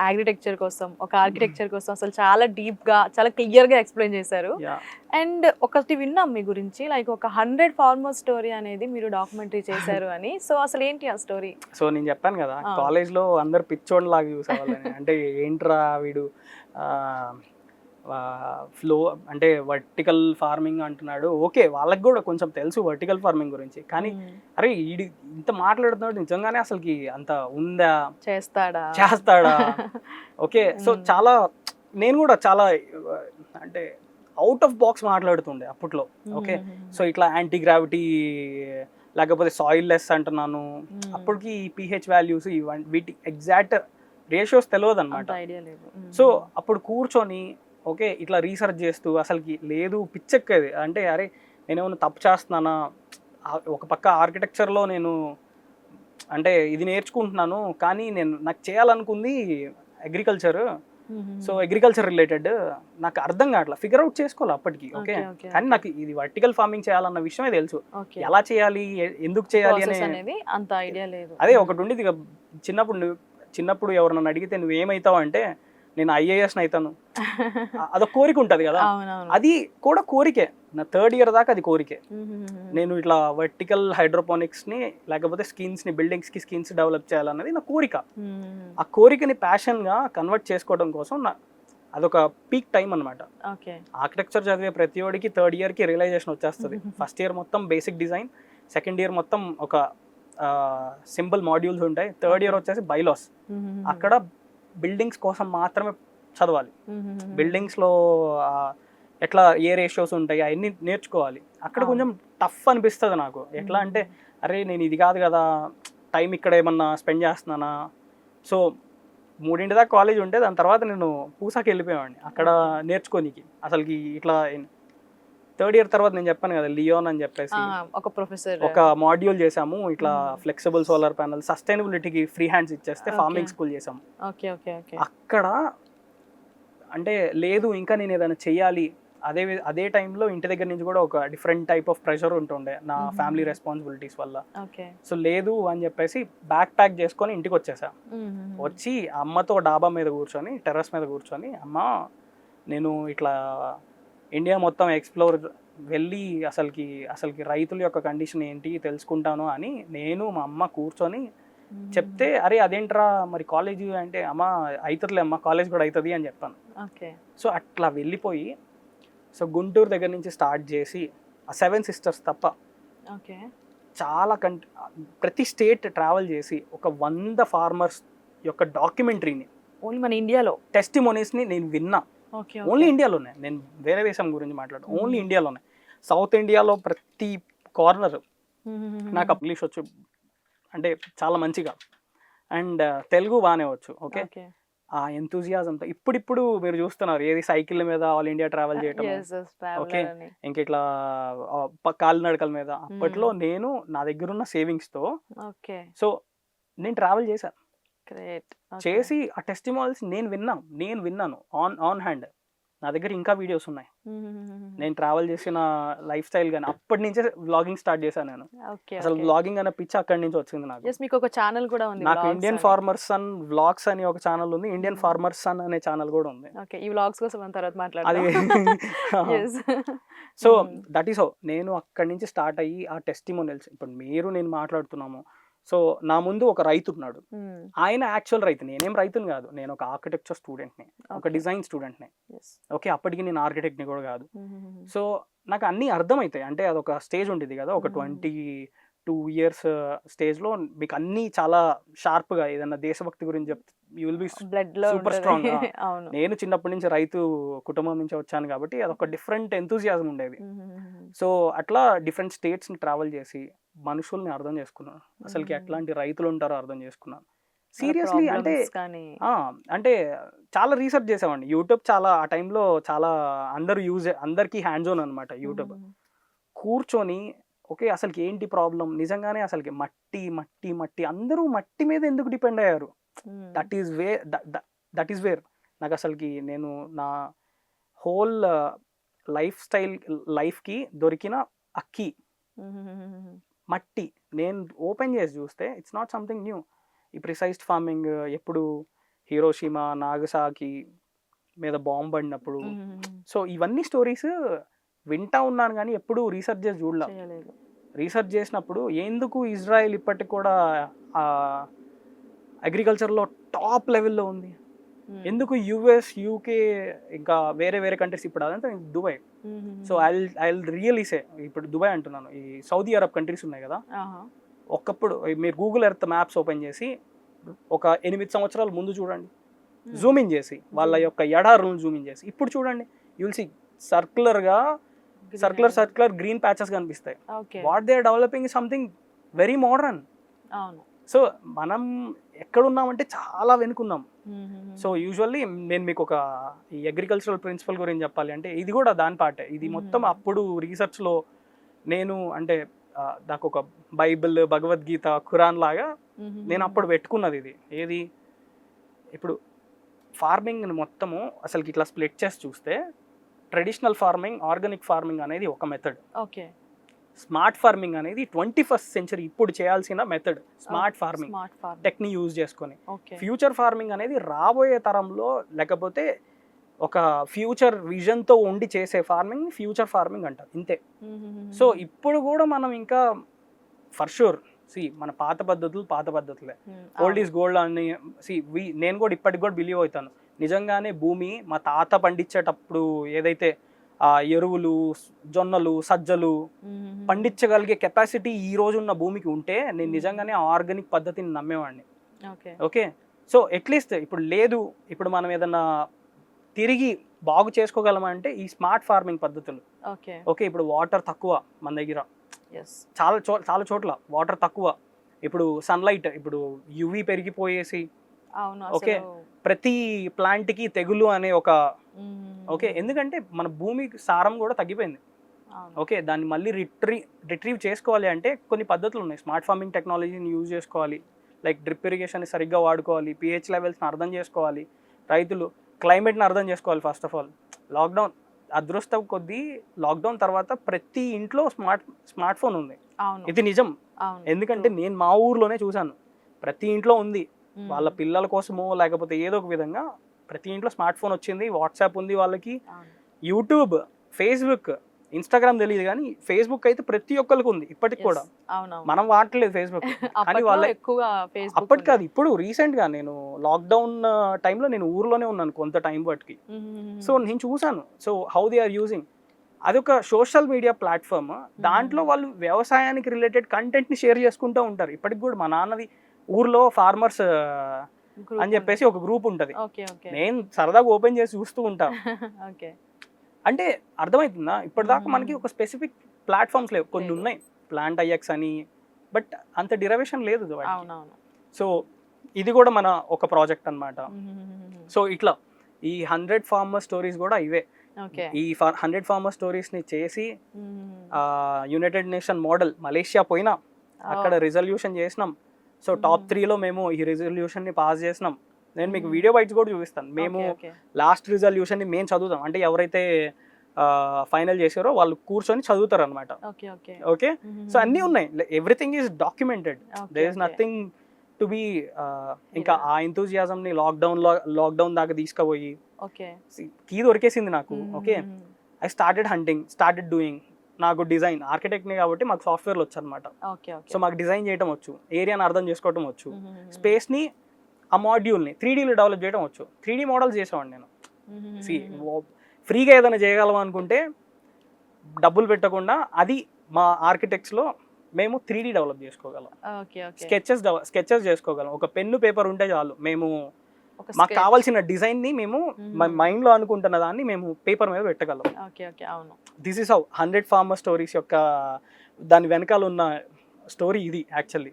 అగ్రిటెక్చర్ కోసం, ఒక ఆర్కిటెక్చర్ కోసం అసలు చాలా డీప్గా, చాలా క్లియర్గా ఎక్స్ప్లెయిన్ చేశారు. అండ్ ఒకటి విన్నాం మీ గురించి, లైక్ ఒక 100 ఫార్మర్ స్టోరీ అనేది మీరు డాక్యుమెంటరీ చేశారు అని. సో అసలు ఏంటి ఆ స్టోరీ? సో నేను చెప్పాను కదా, కాలేజ్లో అందరు పిచ్చోడ్ లాగా చూసేవాళ్ళని. అంటే ఏంట్రా వీడు ఫ్లో అంటే వర్టికల్ ఫార్మింగ్ అంటున్నాడు. ఓకే, వాళ్ళకి కూడా కొంచెం తెలుసు వర్టికల్ ఫార్మింగ్ గురించి, కానీ అరే ఈడి ఇంత మాట్లాడుతున్నాడు, నిజంగానే అసలుకి అంత ఉందా, చేస్తాడా? ఓకే, సో చాలా నేను కూడా చాలా అంటే అవుట్ ఆఫ్ బాక్స్ మాట్లాడుతుండే అప్పట్లో. ఓకే, సో ఇట్లా యాంటీ గ్రావిటీ లేకపోతే సాయిల్ లెస్ అంటున్నాను. అప్పటికి పిహెచ్ వాల్యూస్ వీటి ఎగ్జాక్ట్ రేషియోస్ తెలియదు అనమాట. సో అప్పుడు కూర్చొని ఓకే ఇట్లా రీసెర్చ్ చేస్తూ అసలుకి లేదు పిచ్చెక్కేది. అంటే అరే నేనేమన్నా తప్పు చేస్తున్నానా, ఒక పక్క ఆర్కిటెక్చర్లో నేను అంటే ఇది నేర్చుకుంటున్నాను, కానీ నాకు చేయాలనుకుంది అగ్రికల్చర్. సో అగ్రికల్చర్ రిలేటెడ్ నాకు అర్థం కావట్లా, ఫిగర్ అవుట్ చేసుకోవాలి అప్పటికి. ఓకే, కానీ నాకు ఇది వర్టికల్ ఫార్మింగ్ చేయాలన్న విషయమే తెలుసు, ఎలా చేయాలి, ఎందుకు చేయాలి అనేది అంత ఐడియా లేదు. అదే ఒకటి ఉండేది చిన్నప్పుడు ఎవరన్నా అడిగితే నువ్వేమవుతావు అంటే నేను ఐఏఎస్ని అవుతాను, అదొక కోరిక ఉంటుంది కదా. అది కూడా కోరికే, నా 3rd ఇయర్ దాకా అది కోరికే. నేను ఇట్లా వర్టికల్ హైడ్రోపోనిక్స్ని లేకపోతే స్కిన్స్ని, బిల్డింగ్స్కి స్కిన్స్ డెవలప్ చేయాలన్నది నా కోరిక. ఆ కోరికని ప్యాషన్గా కన్వర్ట్ చేసుకోవడం కోసం అదొక పీక్ టైం అనమాట. ఆర్కిటెక్చర్ చదివే ప్రతి ఒడికి 3rd ఇయర్కి రియలైజేషన్ వచ్చేస్తుంది. ఫస్ట్ ఇయర్ మొత్తం బేసిక్ డిజైన్, 2nd ఇయర్ మొత్తం ఒక సింపుల్ మాడ్యూల్స్ ఉంటాయి, 3rd ఇయర్ వచ్చేసి బైలాస్. అక్కడ బిల్డింగ్స్ కోసం మాత్రమే చదవాలి. బిల్డింగ్స్లో ఎట్లా ఏ రేషియోస్ ఉంటాయి అవన్నీ నేర్చుకోవాలి. అక్కడ కొంచెం టఫ్ అనిపిస్తుంది నాకు. ఎట్లా అంటే అరే నేను ఇది కాదు కదా, టైం ఇక్కడ ఏమన్నా స్పెండ్ చేస్తున్నానా. సో 3 దాకా కాలేజ్ ఉంటే దాని తర్వాత నేను పూసాకి వెళ్ళిపోయేవాడిని అక్కడ నేర్చుకోనికి. అసలుకి ఇట్లా 3rd ఇయర్ తర్వాత నేను చెప్పాను కదా లియోన్ అని చెప్పేసి ఒక ప్రొఫెసర్ ఒక మాడ్యూల్ చేసాము. ఇట్లా ఫ్లెక్సిబుల్ సోలార్ ప్యానల్, సస్టైనబిలిటీకి ఫ్రీ హ్యాండ్స్ ఇచ్చేస్తే ఫార్మింగ్ స్కూల్ చేసాము. అక్కడ అంటే లేదు ఇంకా నేను ఏదైనా చెయ్యాలి. అదే టైంలో ఇంటి దగ్గర నుంచి కూడా ఒక డిఫరెంట్ టైప్ ఆఫ్ ప్రెషర్ ఉంటుండే నా ఫ్యామిలీ రెస్పాన్సిబిలిటీస్ వల్ల. సో లేదు అని చెప్పేసి బ్యాక్ ప్యాక్ చేసుకొని ఇంటికి వచ్చేసా. వచ్చి అమ్మతో డాబా మీద కూర్చొని, టెర్రస్ మీద కూర్చొని, అమ్మ నేను ఇట్లా ఇండియా మొత్తం ఎక్స్ప్లోర్ వెళ్ళి అసలుకి రైతుల యొక్క కండిషన్ ఏంటి తెలుసుకుంటాను అని నేను మా అమ్మ కూర్చొని చెప్తే, అరే అదేంట్రా మరి కాలేజ్ అంటే, అమ్మ అవుతుందిలే అమ్మ, కాలేజ్ కూడా అవుతుంది అని చెప్పాను. సో అట్లా వెళ్ళిపోయి, సో గుంటూరు దగ్గర నుంచి స్టార్ట్ చేసి ఆ 7 సిస్టర్స్ తప్ప చాలా ప్రతి స్టేట్ ట్రావెల్ చేసి ఒక 100 ఫార్మర్స్ యొక్క డాక్యుమెంటరీని, ఓన్లీ మన ఇండియాలో టెస్టిమోనీస్ని నేను విన్నా. ఓన్లీ ఇండియాలోనే, నేను వేరే దేశం గురించి మాట్లాడు, ఓన్లీ ఇండియాలోనే. సౌత్ ఇండియాలో ప్రతి కార్నర్ నాకు ఇంగ్లీష్ వచ్చు అంటే చాలా మంచిగా, అండ్ తెలుగు బాగానే వచ్చు. ఓకే, ఆ ఎంతూజియాజంతో ఇప్పుడు మీరు చూస్తున్నారు ఏది సైకిల్ మీద ఆల్ ఇండియా ట్రావెల్ చేయటం. ఓకే, ఇంక ఇట్లా కాలినడకల మీద. అప్పట్లో నేను నా దగ్గర ఉన్న సేవింగ్స్తో సో నేను ట్రావెల్ చేశాను. చేసి ఆ టెస్టిమోనీస్ నేను విన్నాను ఆన్ హ్యాండ్. నా దగ్గర ఇంకా వీడియోస్ ఉన్నాయి. నేను ట్రావెల్ చేసిన లైఫ్ స్టైల్ గానీ అప్పటి నుంచే వ్లాగింగ్ స్టార్ట్ చేశాను నేను. అసలు వ్లాగింగ్ అనే పిచ్చి అక్కడి నుంచి వచ్చింది నాకు. మీకు ఒక ఛానల్ కూడా ఉంది, నాకు ఇండియన్ ఫార్మర్ సన్ వ్లాగ్స్ అని ఒక ఛానల్ ఉంది, ఇండియన్ ఫార్మర్ సన్ అనే ఛానల్ కూడా ఉంది. ఈ వ్లాగ్స్ కోసం మనం తర్వాత మాట్లాడదాం. సో దట్ ఈస్ హౌ నేను అక్కడి నుంచి స్టార్ట్ అయ్యి ఆ టెస్టిమోనియల్స్. ఇప్పుడు నేను మాట్లాడుతున్నాము. సో నా ముందు ఒక రైతు ఉన్నాడు, ఆయన యాక్చువల్ రైతు, నేనేం రైతుని కాదు, నేను ఒక ఆర్కిటెక్చర్ స్టూడెంట్ని, ఒక డిజైన్ స్టూడెంట్ని. ఓకే, అప్పటికి నేను ఆర్కిటెక్ట్ని కూడా కాదు. సో నాకు అన్నీ అర్థమవుతాయి. అంటే అదొక స్టేజ్ ఉండేది కదా, ఒక 22 years స్టేజ్లో మీకు అన్నీ చాలా షార్ప్గా, ఏదన్నా దేశభక్తి గురించి చెప్తే you will be super strong. నేను చిన్నప్పటి నుంచి రైతు కుటుంబం నుంచి వచ్చాను కాబట్టి అదొక డిఫరెంట్ ఎంతూజియాజం ఉండేది. సో అట్లా డిఫరెంట్ స్టేట్స్ని ట్రావెల్ చేసి మనుషుల్ని అర్థం చేసుకున్నాను, అసలుకి ఎట్లాంటి రైతులు ఉంటారో అర్థం చేసుకున్నాను. సీరియస్లీ అంటే చాలా రీసెర్చ్ చేసామండి. యూట్యూబ్ చాలా ఆ టైంలో చాలా అందరికీ హ్యాండ్స్ ఆన్ అనమాట యూట్యూబ్. కూర్చొని ఓకే అసలుకి ఏంటి ప్రాబ్లం, నిజంగానే అసలుకి మట్టి అందరూ మట్టి మీద ఎందుకు డిపెండ్ అయ్యారు. దట్ ఈస్ వేర్ నాకు అసలుకి నేను నా హోల్ లైఫ్కి దొరికిన అక్కి మట్టి. నేను ఓపెన్ చేసి చూస్తే ఇట్స్ నాట్ సంథింగ్ న్యూ. ఈ ప్రిసైజ్డ్ ఫార్మింగ్ ఎప్పుడు హిరోషిమా నాగసాకి మీద బాంబు పడినప్పుడు. సో ఇవన్నీ స్టోరీస్ వింటా ఉన్నాను కానీ ఎప్పుడు రీసెర్చ్ చేసి చూడలే. చేయలేదు. రీసెర్చ్ చేసినప్పుడు ఎందుకు ఇజ్రాయెల్ ఇప్పటికి కూడా అగ్రికల్చర్లో టాప్ లెవెల్లో ఉంది, ఎందుకు యుఎస్ యూకే ఇంకా వేరే వేరే కంట్రీస్, ఇప్పుడు అదంతా దుబాయ్. సో ఐ రియలీ సే, ఇప్పుడు దుబాయ్ అంటున్నాను, ఈ సౌదీ అరబ్ కంట్రీస్ ఉన్నాయి కదా, ఒకప్పుడు మీరు గూగుల్ ఎర్త్ మ్యాప్స్ ఓపెన్ చేసి ఒక 8 సంవత్సరాల ముందు చూడండి, జూమ్ ఇన్ చేసి వాళ్ళ యొక్క ఎడారులను జూమ్ ఇన్ చేసి ఇప్పుడు చూడండి, you'll see circular green patches కనిపిస్తాయి. What they are developing something very modern. So మనం ఎక్కడున్నామంటే చాలా వెనుకున్నాం. సో యూజువల్లీ నేను మీకు ఒక ఈ అగ్రికల్చరల్ ప్రిన్సిపల్ గురించి చెప్పాలి అంటే ఇది కూడా దాని పాటే. ఇది మొత్తం అప్పుడు రీసెర్చ్లో నేను అంటే నాకు ఒక బైబిల్, భగవద్గీత, ఖురాన్ లాగా నేను అప్పుడు పెట్టుకున్నది. ఇది ఏది ఇప్పుడు ఫార్మింగ్ మొత్తము అసలుకి ఇట్లా స్ప్లిట్ చేసి చూస్తే ట్రెడిషనల్ ఫార్మింగ్, ఆర్గానిక్ ఫార్మింగ్ అనేది ఒక మెథడ్. ఓకే. స్మార్ట్ ఫార్మింగ్ అనేది 21st సెంచరీ ఇప్పుడు చేయాల్సిన మెథడ్. స్మార్ట్ ఫార్మింగ్ టెక్ని యూజ్ చేసుకొని. ఫ్యూచర్ ఫార్మింగ్ అనేది రాబోయే తరంలో లేకపోతే ఒక ఫ్యూచర్ విజన్తో ఉండి చేసే ఫార్మింగ్ ఫ్యూచర్ ఫార్మింగ్ అంటారు, ఇంతే. సో ఇప్పుడు కూడా మనం ఇంకా ఫర్ షూర్ మన పాత పద్ధతులే, ఓల్డ్ ఈజ్ గోల్డ్ అని నేను కూడా ఇప్పటికి కూడా బిలీవ్ అవుతాను. నిజంగానే భూమి మా తాత పండించేటప్పుడు ఏదైతే ఎరువులు, జొన్నలు, సజ్జలు పండించగలిగే కెపాసిటీ ఈ రోజు ఉన్న భూమికి ఉంటే నేను నిజంగానే ఆర్గానిక్ పద్ధతిని నమ్మేవాడిని. ఓకే. సో అట్లీస్ట్ ఇప్పుడు లేదు, ఇప్పుడు మనం ఏదన్నా తిరిగి బాగు చేసుకోగలమంటే ఈ స్మార్ట్ ఫార్మింగ్ పద్ధతులు. ఓకే. ఇప్పుడు వాటర్ తక్కువ మన దగ్గర, చాలా చోట్ల వాటర్ తక్కువ. ఇప్పుడు సన్లైట్, ఇప్పుడు యువి పెరిగిపోయేసి, ఓకే, ప్రతి ప్లాంట్కి తెగులు అనే ఒక, ఓకే, ఎందుకంటే మన భూమి సారం కూడా తగ్గిపోయింది. ఓకే, దాన్ని మళ్ళీ రిట్రీవ్ చేసుకోవాలి అంటే కొన్ని పద్ధతులు ఉన్నాయి. స్మార్ట్ ఫార్మింగ్ టెక్నాలజీని యూజ్ చేసుకోవాలి, లైక్ డ్రిప్ ఇరిగేషన్ సరిగ్గా వాడుకోవాలి, పిహెచ్ లెవెల్స్ని అర్థం చేసుకోవాలి, రైతులు క్లైమేట్ని అర్థం చేసుకోవాలి. ఫస్ట్ ఆఫ్ ఆల్ లాక్డౌన్ అదృష్టం కొద్దీ లాక్డౌన్ తర్వాత ప్రతి ఇంట్లో స్మార్ట్ ఫోన్ ఉంది. ఇది నిజం. ఎందుకంటే నేను మా ఊర్లోనే చూశాను, ప్రతి ఇంట్లో ఉంది. వాళ్ళ పిల్లల కోసమో లేకపోతే ఏదో ఒక విధంగా ప్రతి ఇంట్లో స్మార్ట్ ఫోన్ వచ్చింది. వాట్సాప్ ఉంది వాళ్ళకి, యూట్యూబ్, ఫేస్బుక్, ఇన్స్టాగ్రామ్ తెలియదు కానీ ఫేస్బుక్ అయితే ప్రతి ఒక్కరికి ఉంది ఇప్పటికి కూడా. మనం వాడలేదు ఫేస్బుక్, కానీ వాళ్ళ అప్పటి కాదు, ఇప్పుడు రీసెంట్ గా నేను లాక్డౌన్ టైంలో నేను ఊర్లోనే ఉన్నాను కొంత టైం బట్టికి. సో నేను చూసాను, so how they are using. అదొక సోషల్ మీడియా ప్లాట్ఫామ్, దాంట్లో వాళ్ళు వ్యవసాయానికి రిలేటెడ్ కంటెంట్ ని షేర్ చేసుకుంటూ ఉంటారు. ఇప్పటికి కూడా మా నాన్నది ఊర్లో ఫార్మర్స్ అని చెప్పేసి ఒక గ్రూప్ ఉంటది, నేను సరదాగా ఓపెన్ చేసి చూస్తూ ఉంటాను. అంటే అర్థమవుతుందా, ఇప్పటిదాకా మనకి ఒక స్పెసిఫిక్ ప్లాట్ఫామ్స్ లేవు. కొన్ని ఉన్నాయి, ప్లాంట్ ఐఎక్స్ అని, బట్ అంత డిరైవేషన్ లేదు. సో ఇది కూడా మన ఒక ప్రాజెక్ట్ అన్నమాట. సో ఇట్లా ఈ 100 ఫార్మర్ స్టోరీస్ కూడా ఇవే. ఈ 100 ఫార్మర్ స్టోరీస్ ని చేసి యునైటెడ్ నేషన్ మోడల్ మలేషియా పోయినా అక్కడ రిజల్యూషన్ చేసినాం. సో టాప్ 3లో మేము ఈ రిజల్యూషన్ ని పాస్ చేసినాం. నేను మీకు వీడియో బైట్స్ కూడా చూపిస్తాను. మేము లాస్ట్ రిజల్యూషన్ ని మేము చదువుతాం, అంటే ఎవరైతే ఫైనల్ చేసారో వాళ్ళు కూర్చొని చదువుతారు అనమాట. ఓకే. సో అన్నీ ఉన్నాయి, everything is documented, there is nothing to be. ఇంకా ఆ ఎంతూజియాజం ని లాక్డౌన్ దాకా తీసుకుపోయి కీ దొరికేసింది నాకు. Okay, I started hunting, started doing. నాకు డిజైన్ ఆర్కిటెక్ట్ని కాబట్టి మాకు సాఫ్ట్వేర్లు వచ్చు అనమాట. సో మాకు డిజైన్ చేయడం వచ్చు, ఏరియాని అర్థం చేసుకోవడం వచ్చు, స్పేస్ని ఆ మాడ్యూల్ని 3Dలో డెవలప్ చేయడం వచ్చు. 3D మోడల్స్ చేసేవాడిని నేను. ఫ్రీగా ఏదైనా చేయగలం అనుకుంటే డబ్బులు పెట్టకుండా అది మా ఆర్కిటెక్ట్స్లో మేము 3D డెవలప్ చేసుకోగలం, స్కెచెస్ చేసుకోగలం. ఒక పెన్ను పేపర్ ఉంటే చాలు, మేము మాకు కావాల్సిన డిజైన్ని మేము మైండ్లో అనుకుంటున్న దాన్ని మేము పేపర్ మీద పెట్టగలం. This is how 100 farmer stories యొక్క దాని వెనకాల ఉన్న స్టోరీ ఇది యాక్చువల్లీ.